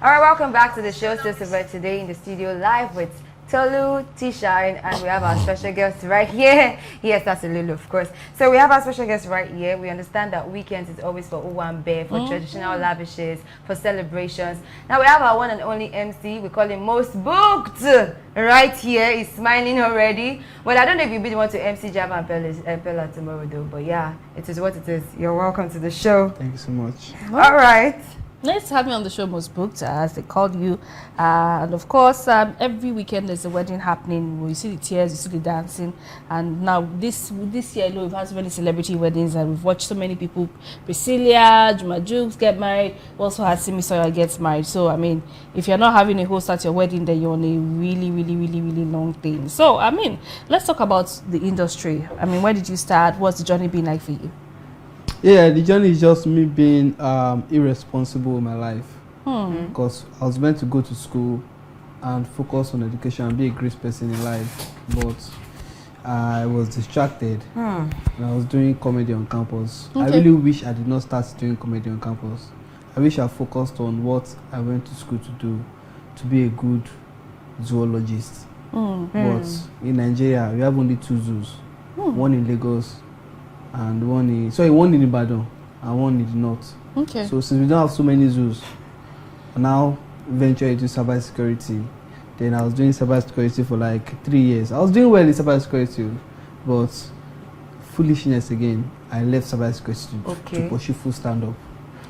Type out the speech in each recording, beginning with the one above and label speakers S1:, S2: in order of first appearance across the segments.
S1: All right, welcome back to the show. Sister today in the studio live with Tolu, T-Shine, and we have our special guest right here. Yes, that's Lulu, of course. So we have our special guest right here. We understand that weekends is always for Uwambe, for traditional lavishes, for celebrations. Now we have our one and only MC. We call him Most Booked right here. He's smiling already. Well, I don't know if you really want to MC Java and Pella tomorrow though, but yeah, it is what it is. You're welcome to the show.
S2: Thank you so much.
S1: All right.
S3: Nice to have me on the show, Most Booked, as they called you. And of course, every weekend there's a wedding happening. You see the tears, you see the dancing. And now this year, we've had so many celebrity weddings, and we've watched so many people. Priscilla, Juma Jukes get married. We also had Simi Sawyer gets married. So, I mean, if you're not having a host at your wedding, then you're on a really, really, really, really long thing. So, I mean, let's talk about the industry. I mean, where did you start? What's the journey been like for you?
S2: Yeah, the journey is just me being irresponsible in my life. Because I was meant to go to school and focus on education and be a great person in life, but I was distracted and I was doing comedy on campus. I really wish I did not start doing comedy on campus. I wish I focused on what I went to school to do, to be a good zoologist. But in Nigeria, we have only 2 zoos, one in Lagos and one in Ibadan and one in the north.
S3: Okay.
S2: So since we don't have so many zoos, I now venture into cybersecurity. Then I was doing cybersecurity for like 3 years. I was doing well in cybersecurity, but foolishness again. I left cybersecurity to pursue full stand-up.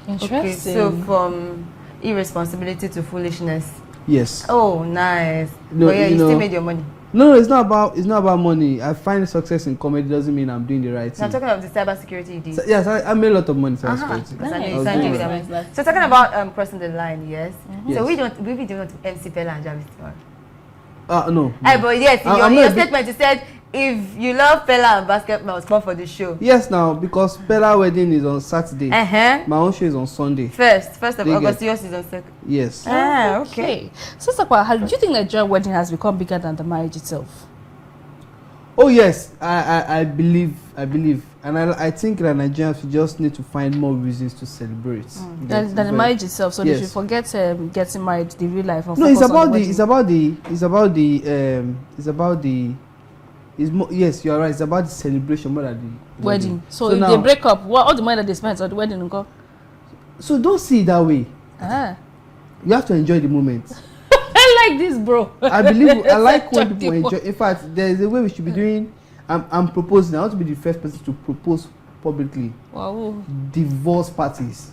S3: Interesting.
S1: Okay, so from irresponsibility to foolishness.
S2: Yes.
S1: Oh, nice.
S2: No,
S1: but yeah, you still made your money.
S2: No, it's not about money. I find success in comedy doesn't mean I'm doing the right thing.
S1: Now talking about the cybersecurity you did.
S2: So, yes, I made a lot of money in cybersecurity.
S1: Nice. So talking about crossing the line, yes.
S2: Yes.
S1: So we don't MC Pella and Jarvis tomorrow.
S2: No.
S1: But yes, in your statement you said if you love Pella and basketball, come for the show.
S2: Yes, now because Pella wedding is on Saturday. My own show is on Sunday.
S1: First of August, yours is on 2nd.
S2: Yes.
S3: Okay. So, Sakwa, do you think Nigerian wedding has become bigger than the marriage itself?
S2: Oh yes, I believe, and I think that Nigerians should just need to find more reasons to celebrate
S3: Than the marriage itself. So they should forget getting married, the real life.
S2: No, it's yes, you are right. It's about the celebration more than the
S3: wedding. So if they break up, all the money that they spend on the wedding will go.
S2: So don't see it that way. You have to enjoy the moment.
S3: I like this, bro.
S2: I like when people enjoy. In fact, there is a way we should be doing. I'm proposing. I want to be the first person to propose publicly.
S3: Wow.
S2: Divorce parties.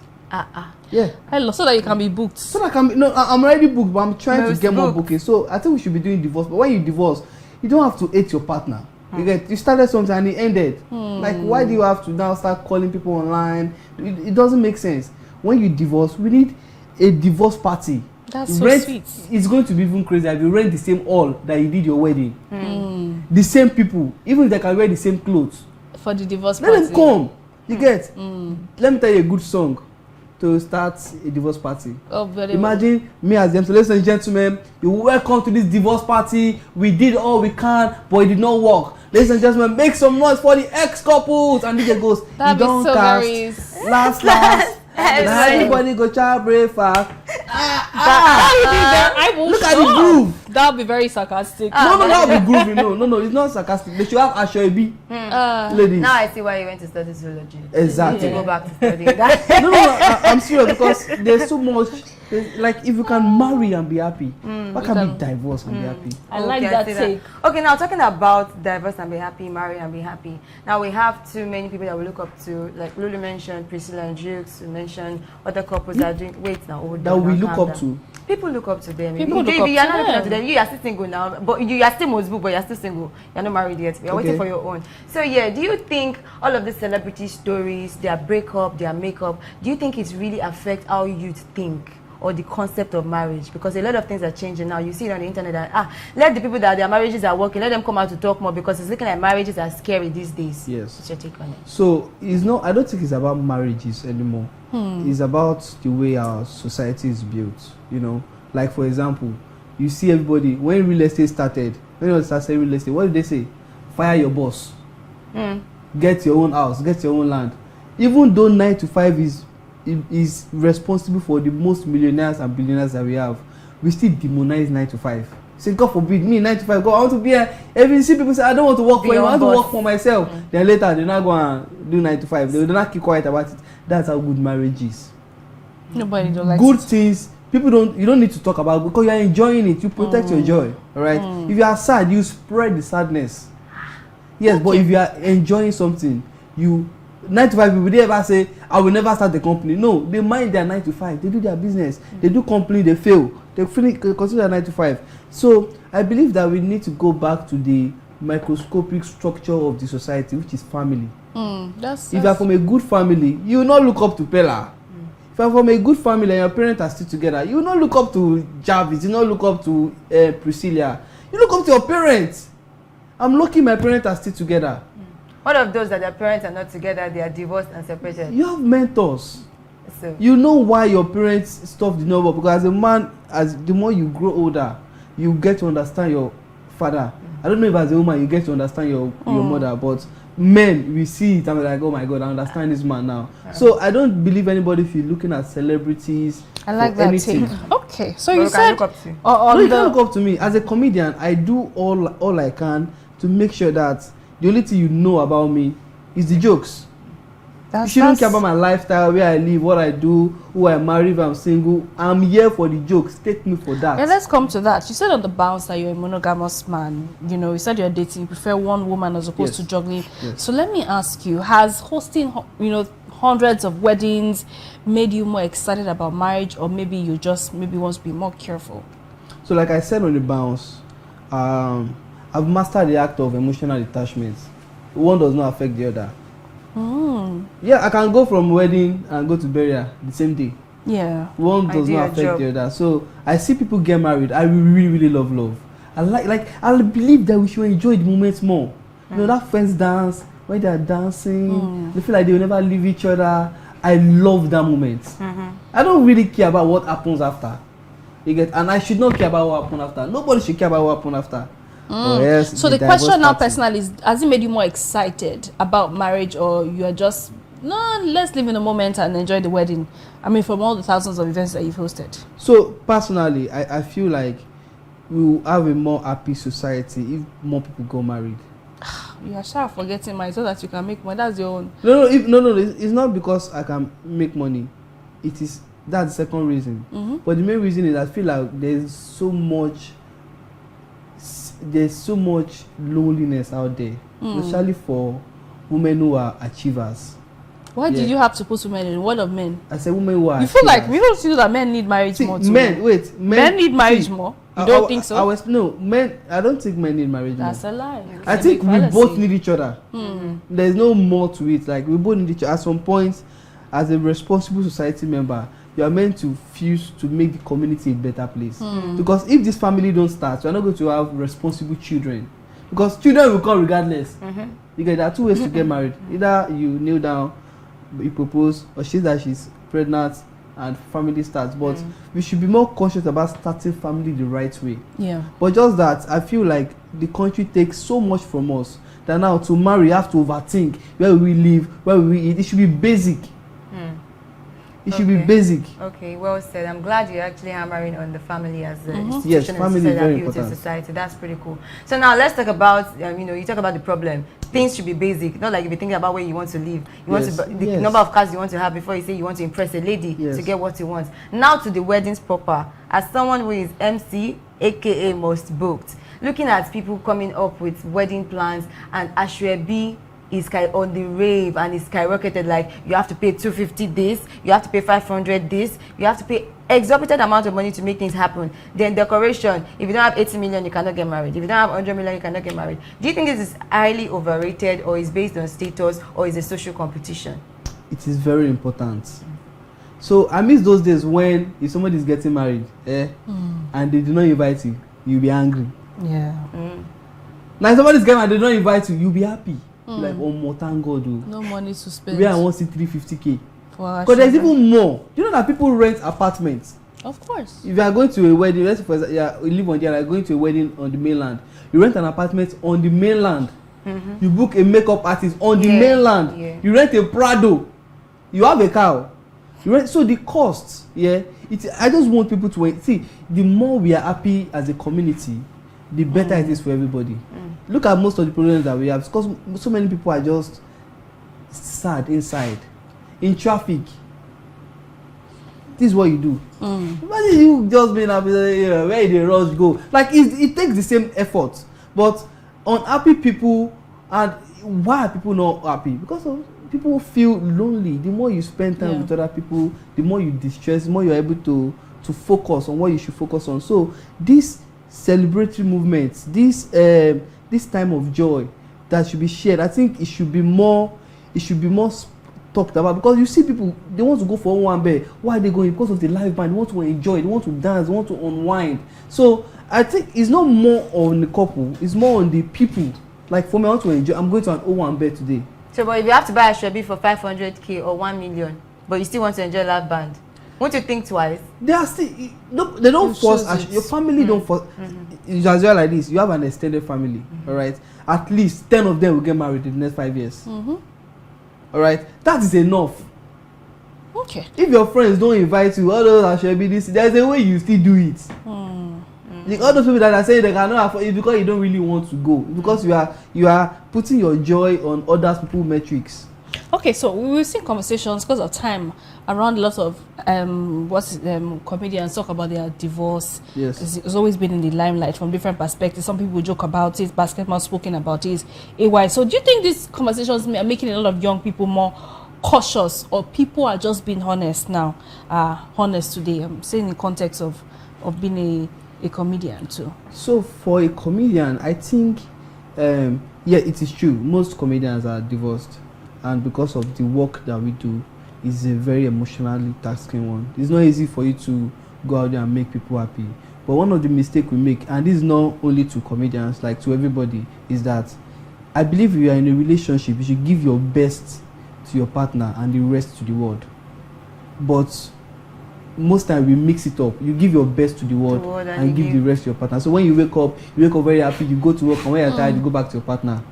S2: Yeah.
S3: Hello, so that you can be booked.
S2: So that I can be, I'm already booked, but I'm trying to get more booking. So I think we should be doing divorce. But when you divorce, you don't have to hate your partner. You started something and it ended. Like, why do you have to now start calling people online? It doesn't make sense. When you divorce, we need a divorce party.
S3: That's so sweet.
S2: It's going to be even crazy if you rent the same hall that you did your wedding. The same people, even if they can wear the same clothes.
S3: For the divorce party.
S2: Let them come. You get? Let me tell you a good song to start a divorce party. Imagine me as them. So ladies and gentlemen, you're welcome to this divorce party. We did all we can, but it did not work. Ladies and gentlemen, make some noise for the ex-couples. And DJ goes, you don't so cast. Last. Now everybody go child breakfast. Look at the groove.
S3: That'll be very sarcastic.
S2: No, that'll be groovy. No, it's not sarcastic. They should have Ashoebi. Ladies.
S1: Now I see why you went to study zoology.
S2: Exactly.
S1: You need to go back to studying that.
S2: I'm serious because there's so much. Like, if you can marry and be happy, why can't be divorced and be happy?
S3: I like that take.
S1: Okay, now talking about divorce and be happy, marry and be happy. Now we have too many people that we look up to. Like Lulu mentioned, Priscilla and Jukes. We mentioned other couples that are doing. Wait now,
S2: that we look up to.
S1: People look up to them.
S3: People look
S1: up
S3: to
S1: not looking up to them. You are still single now, but you are still most booked, but you are still single. You're not married yet. You're waiting for your own. So yeah, do you think all of the celebrity stories, their breakup, their makeup, do you think it really affect how you'd think? Or the concept of marriage, because a lot of things are changing now. You see it on the internet that let the people that their marriages are working, let them come out to talk more, because it's looking like marriages are scary these days.
S2: Yes.
S1: What's your take on it?
S2: So I don't think it's about marriages anymore. It's about the way our society is built. Like for example, you see everybody when real estate started. When you start saying real estate, what did they say? Fire your boss. Get your own house, get your own land. Even though 9 to 5 is is responsible for the most millionaires and billionaires that we have, we still demonize 9 to 5. Say, God forbid me 9 to 5. God, I want to be here. Every you see people say, I don't want to work for you. I want to work for myself. Then later they not go and do 9 to 5. They will not keep quiet about it. That's how good marriage is.
S3: Nobody don't like
S2: good things. People don't. You don't need to talk about it because you are enjoying it. You protect your joy. All right. If you are sad, you spread the sadness. Yes, but if you are enjoying something, you 9 to 5 people, they ever say, I will never start the company. No, they mind their 9 to 5. They do their business. They do company, they fail. They consider 9 to 5. So I believe that we need to go back to the microscopic structure of the society, which is family. If you are from a good family, you will not look up to Pella. If you are from a good family and your parents are still together, you will not look up to Jarvis. You will not look up to Priscilla. You look up to your parents. I'm lucky my parents are still together.
S1: What of those that their parents are not together, they are divorced and separated?
S2: You have mentors.
S1: So
S2: You know why your parents stuff did not work, because as a man, as the more you grow older, you get to understand your father. I don't know if as a woman you get to understand your mother, but men, we see it and we're like, oh my God, I understand this man now. So I don't believe anybody if you're looking at celebrities.
S3: I like that
S2: anything.
S3: take. Okay, so
S1: But
S3: you
S1: we can
S3: said
S1: look up to.
S2: No, you can't look up to me. As a comedian, I do all I can to make sure that the only thing you know about me is the jokes. You shouldn't care about my lifestyle, where I live, what I do, who I marry, if I'm single. I'm here for the jokes. Take me for that.
S3: Yeah, let's come to that. You said on the bounce that you're a monogamous man. You know, you said you're dating, you prefer one woman as opposed to juggling.
S2: Yes.
S3: So let me ask you, has hosting, hundreds of weddings made you more excited about marriage, or maybe you just want to be more careful?
S2: So like I said on the bounce, I've mastered the act of emotional detachment. One does not affect the other. Yeah, I can go from wedding and go to burial the same day.
S3: Yeah.
S2: One does not affect the other. So I see people get married. I really love love. I believe that we should enjoy the moments more. You know, that friends dance, when they are dancing, they feel like they will never leave each other. I love that moment. I don't really care about what happens after. You get, and I should not care about what happened after. Nobody should care about what happened after. Yes,
S3: so the question now personally is, has it made you more excited about marriage, or you are just, no, let's live in the moment and enjoy the wedding? I mean, from all the thousands of events that you've hosted.
S2: So personally, I feel like we will have a more happy society if more people go married.
S3: You are sure forgetting money so that you can make money. That's your own.
S2: No, it's not because I can make money. That's the second reason. But the main reason is I feel like there's so much loneliness out there, especially for women who are achievers.
S3: Why did you have to put women in the word of men?
S2: I said women who are
S3: You
S2: achievers.
S3: feel like we don't feel that men need marriage more too.
S2: Men
S3: need marriage more. You don't think so?
S2: I don't think men need marriage more.
S3: That's a lie.
S2: I think we both need each other. There's no more to it. Like, we both need each other. At some point, as a responsible society member, you are meant to fuse to make the community a better place. Because if this family don't start, you are not going to have responsible children. Because children will come regardless. Because there are two ways to get married. Either you kneel down, you propose, or she's pregnant and family starts. But we should be more conscious about starting family the right way.
S3: Yeah.
S2: But just that, I feel like the country takes so much from us that now to marry, you have to overthink where we live, where we eat. It should be basic. It should be basic.
S1: Okay, well said. I'm glad you're actually hammering on the family as an institution.
S2: Yes, family is very important.
S1: Society. That's pretty cool. So now let's talk about, you talk about the problem. Things should be basic. Not like if you're thinking about where you want to live. You want to the number of cars you want to have before you say you want to impress a lady to get what you want. Now to the weddings proper. As someone who is MC, aka most booked, looking at people coming up with wedding plans, and Ashwebi is on the rave and it's skyrocketed. Like, you have to pay 250 this, you have to pay 500 this, you have to pay exorbitant amount of money to make things happen. Then decoration, if you don't have 80 million, you cannot get married. If you don't have 100 million, you cannot get married. Do you think this is highly overrated, or is based on status, or is a social competition?
S2: It is very important. So I miss those days when if somebody is getting married and they do not invite you, you'll be angry.
S3: Yeah.
S2: Now if somebody's getting married, they don't invite you, you'll be happy. Like, oh, more thank God.
S3: No money to spend.
S2: Where I want to see 350K.
S3: Because
S2: there's even more. You know that people rent apartments.
S3: Of course.
S2: If you are going to a wedding, let's say for example, you live on there, like going to a wedding on the mainland, you rent an apartment on the mainland. You book a makeup artist on the mainland. You rent a Prado. You have a car. Right? So the cost, yeah, I just want people to see, the more we are happy as a community, the better it is for everybody. Look at most of the problems that we have, because so many people are just sad inside. In traffic, this is what you do. Imagine you just being happy, where the rush go. Like it takes the same effort, but unhappy people, and why are people not happy? Because of people feel lonely. The more you spend time with other people, the more you distress, the more you're able to focus on what you should focus on. So this celebratory movement, this time of joy that should be shared, I think it should be more talked about, because you see people, they want to go for one bed. Why are they going? Because of the live band. They want to enjoy, they want to dance, they want to unwind. So I think it's not more on the couple, it's more on the people. Like for me, I want to enjoy. I'm going to an O1 bed today.
S1: So, but if you have to buy a Shebi for 500k or 1 million, but you still want to enjoy live band, won't you think twice?
S2: They are still, no, they don't force. Your family don't force. It's as well like this. You have an extended family, all right? At least 10 of them will get married in the next 5 years. All right, that is enough.
S3: Okay.
S2: If your friends don't invite you, all those Asoebi this, there's a way you still do it. All those people that are saying they cannot afford it because you don't really want to go, because you are putting your joy on other people's metrics.
S3: Okay, so we will see conversations because of time around lots of comedians talk about their divorce.
S2: Yes,
S3: it's always been in the limelight from different perspectives. Some people joke about it, Basketball spoken about it, AY. So do you think these conversations are making a lot of young people more cautious, or people are just being honest now? Honest today. I'm saying in context of being a comedian too.
S2: So for a comedian, I think yeah, it is true. Most comedians are divorced, and because of the work that we do, it's a very emotionally taxing one. It's not easy for you to go out there and make people happy. But one of the mistakes we make, and this is not only to comedians, like to everybody, is that I believe if you are in a relationship, you should give your best to your partner and the rest to the world. But most time we mix it up. You give your best to the world and give the rest to your partner. So when you wake up very happy, you go to work, and when you're tired, you go back to your partner.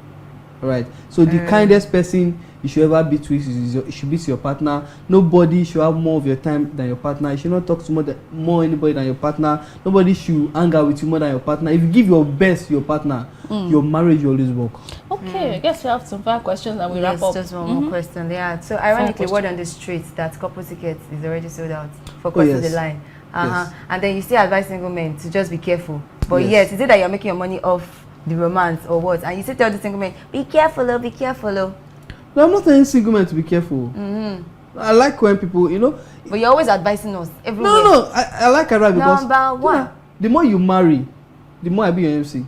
S2: All right. So the kindest person you should ever be to it should be to your partner. Nobody should have more of your time than your partner. You should not talk to more anybody than your partner. Nobody should hang out with you more than your partner. If you give your best to your partner, your marriage will always work.
S3: Okay, I guess we have some 5 questions and we wrap up.
S1: Just one more question. Yeah. So ironically, word on the streets that couple tickets is already sold out for crossing the line.
S2: Yes.
S1: And then you still advise single men to just be careful. But yes, is it that you're making your money off the romance or what? And you still tell the single men, be careful, be careful.
S2: No, I'm not telling single men to be careful. I like when people,
S1: But you're always advising us everywhere.
S2: No, I like advice because
S1: Number one.
S2: The more you marry, the more I be your MC.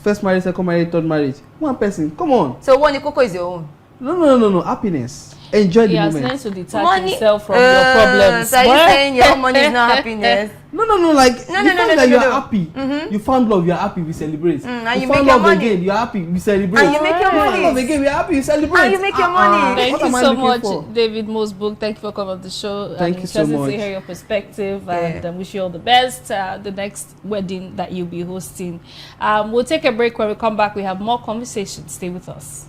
S2: First marriage, second marriage, third marriage. One person. Come on.
S1: So one Ikoko is your own.
S2: No. Happiness. Enjoy the moment.
S3: He has learned to detach himself from your problems.
S1: So are you saying your own money is not happiness?
S2: No. Like
S1: No,
S2: you found that you are happy.
S1: Mm-hmm.
S2: You found love, you are happy. We celebrate.
S1: And you
S2: found
S1: make your
S2: love
S1: money
S2: again. You are happy. We celebrate.
S1: And you make your
S2: You found
S1: money.
S2: love again. We are happy. We celebrate.
S1: And you make your money.
S3: Thank
S2: What
S3: you
S2: am I
S3: so
S2: looking
S3: much,
S2: for?
S3: David Mosebook. Thank you for coming on the show.
S2: Thank you so
S3: Interested
S2: much.
S3: to hear your perspective, and wish you all the best. The next wedding that you'll be hosting. We'll take a break. When we come back, we have more conversations. Stay with us.